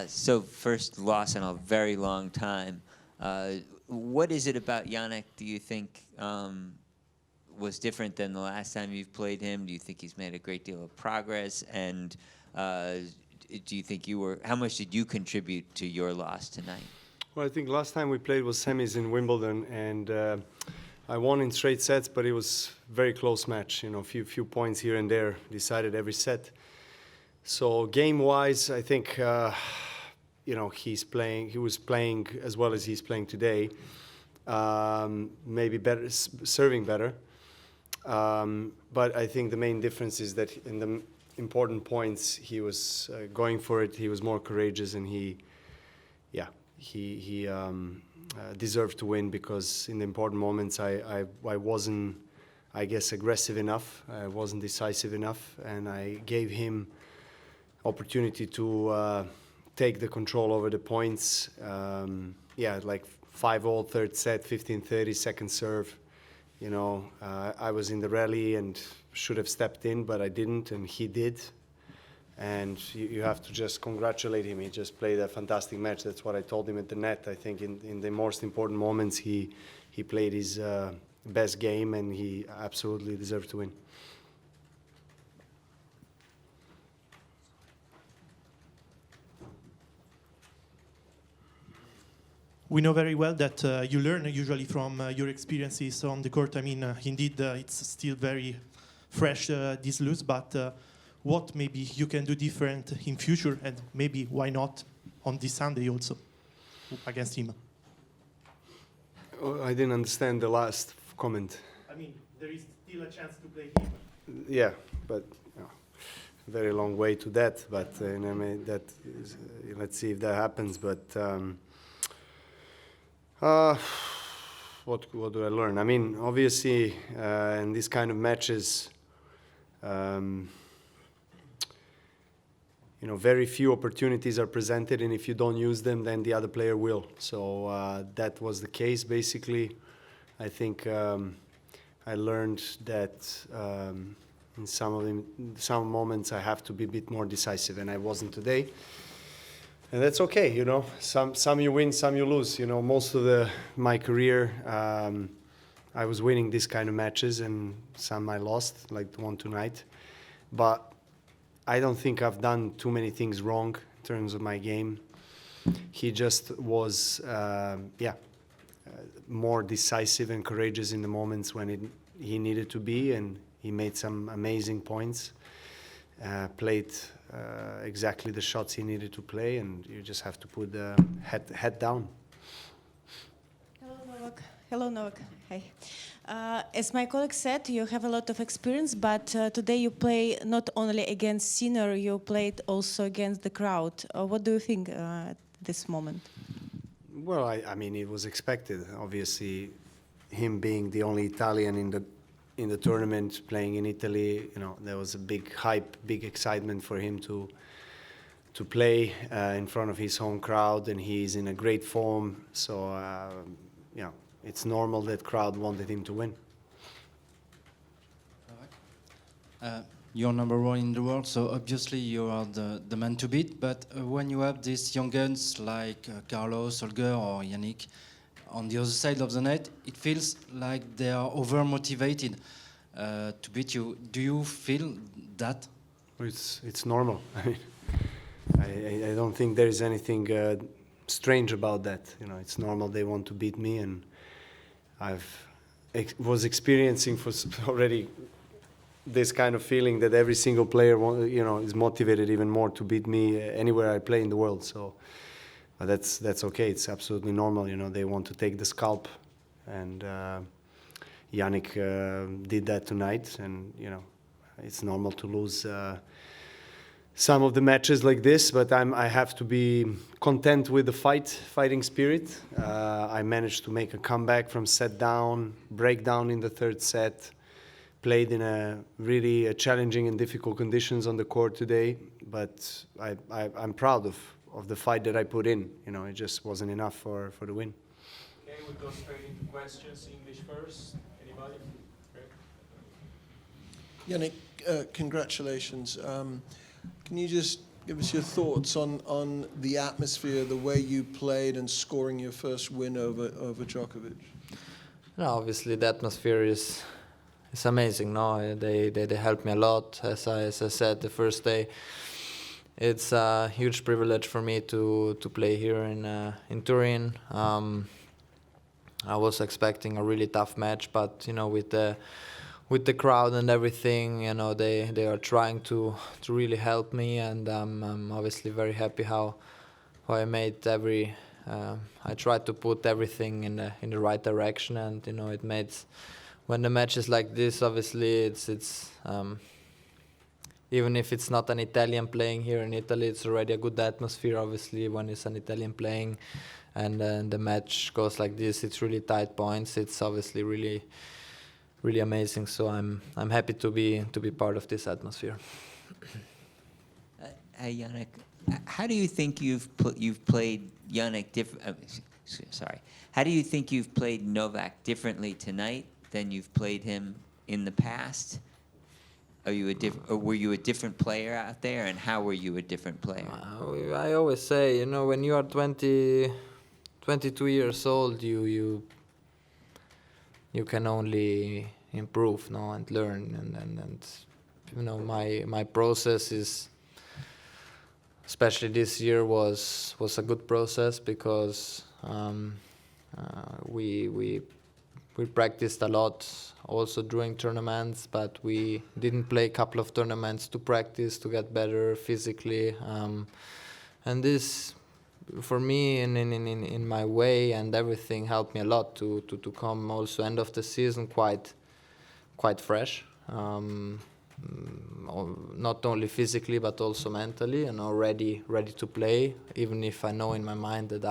So first loss in a very long time. What is it about Jannik, do you think, was different than the last time you've played him? Do you think he's made a great deal of progress? And do you think how much did you contribute to your loss tonight? Well, I think last time we played was semis in Wimbledon, and I won in straight sets, but it was a very close match. You know, few points here and there decided every set. So game-wise, I think you know, he was playing as well as he's playing today. Maybe better, serving better. But I think the main difference is that in the important points, he was going for it. He was more courageous, and he deserved to win, because in the important moments, I wasn't, I guess, aggressive enough. I wasn't decisive enough, and I gave him opportunity to take the control over the points. Like 5-all, third set, 15-30, second serve. You know, I was in the rally and should have stepped in, but I didn't, and he did. And you have to just congratulate him. He just played a fantastic match. That's what I told him at the net. I think in the most important moments, he played his best game, and he absolutely deserved to win. We know very well that you learn usually from your experiences on the court. I mean, indeed, it's still very fresh, this lose, but what maybe you can do different in future, and maybe why not on this Sunday also against him? Oh, I didn't understand the last comment. I mean, there is still a chance to play him. Yeah, but very long way to that. But I mean, that is, let's see if that happens. But what do I learn? I mean, obviously, in these kind of matches, you know, very few opportunities are presented, and if you don't use them, then the other player will. So that was the case, basically. I think I learned that in some moments I have to be a bit more decisive, and I wasn't today. And that's okay, you know. Some you win, some you lose. You know, most of my career, I was winning these kind of matches, and some I lost, like the one tonight. But I don't think I've done too many things wrong in terms of my game. He just was, more decisive and courageous in the moments when he needed to be, and he made some amazing points, played exactly the shots he needed to play, and you just have to put the head down. Hello, Novak. Hi. As my colleague said, you have a lot of experience, but today you play not only against Sinner, you played also against the crowd. What do you think at this moment? Well, I mean, it was expected. Obviously, him being the only Italian in the tournament, playing in Italy, you know, there was a big hype, big excitement for him to play in front of his home crowd, and he's in a great form. So, you know, it's normal that crowd wanted him to win. You're number one in the world, so obviously you are the man to beat. But when you have these young guns like Carlos, Holger, or Jannik on the other side of the net, it feels like they are over-motivated to beat you. Do you feel that? It's normal. I don't think there is anything strange about that. You know, it's normal. They want to beat me, and was experiencing for already this kind of feeling that every single player, you know, is motivated even more to beat me anywhere I play in the world. So that's okay. It's absolutely normal. You know, they want to take the scalp, and Jannik did that tonight. And you know, it's normal to lose some of the matches like this, but I have to be content with the fighting spirit. I managed to make a comeback from set down, break down in the third set, played in a really challenging and difficult conditions on the court today, but I'm proud of the fight that I put in. You know, it just wasn't enough for the win. Okay, we'll go straight into questions. English first. Anybody? Jannik, congratulations. Can you just give us your thoughts on the atmosphere, the way you played and scoring your first win over Djokovic? No, obviously the atmosphere is amazing. No, they helped me a lot. As I said the first day, it's a huge privilege for me to play here in Turin. I was expecting a really tough match, but with the crowd and everything, they are trying to really help me, and I'm obviously very happy how I made I tried to put everything in the right direction, and it made. When the match is like this, obviously it's even if it's not an Italian playing here in Italy, it's already a good atmosphere. Obviously, when it's an Italian playing, and the match goes like this, it's really tight points. It's obviously really, really amazing. So I'm happy to be part of this atmosphere. Hey Jannik, how do you think you've played Jannik sorry. How do you think you've played Novak differently tonight than you've played him in the past? Are you or were you a different player out there, and how were you a different player? I always say, when you are 22 years old, you can only improve, and learn, and my process is, especially this year, was a good process because we practiced a lot also during tournaments, but we didn't play a couple of tournaments to practice to get better physically, and this for me in my way and everything helped me a lot to come also end of the season quite fresh, not only physically but also mentally, ready to play, even if I know in my mind that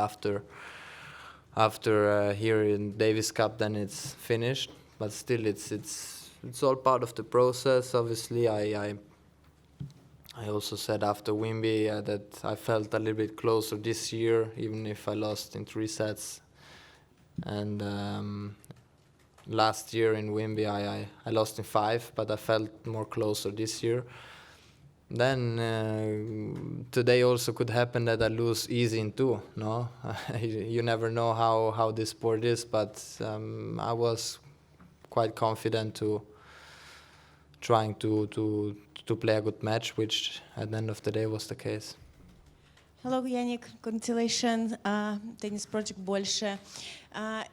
after here in Davis Cup then it's finished, but still it's all part of the process. Obviously I also said after Wimby that I felt a little bit closer this year, even if I lost in 3 sets, and last year in Wimby I lost in 5, but I felt more closer this year. Then today also could happen that I lose easy in 2. No, you never know how this sport is, but I was quite confident to trying to play a good match, which at the end of the day was the case. Hello, Jannik. Congratulations, Tennis Project Больше.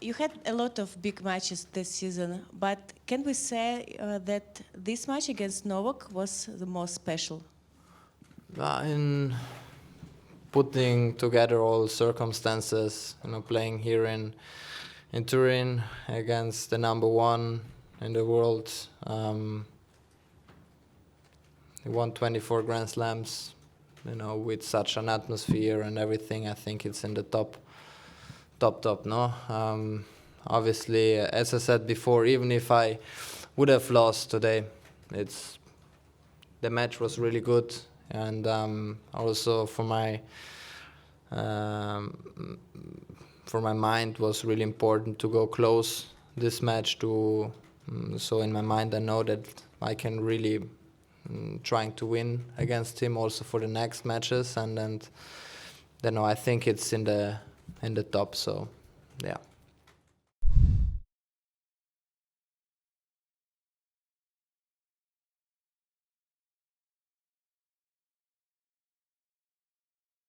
You had a lot of big matches this season, but can we say that this match against Novak was the most special? In putting together all circumstances, playing here in Turin against the number 1 in the world, he won 24 Grand Slams, with such an atmosphere and everything. I think it's in the top. No, obviously, as I said before, even if I would have lost today, the match was really good, and also for my mind was really important to go close this match to. So in my mind, I know that I can really trying to win against him also for the next matches, and I think it's in the top. So yeah.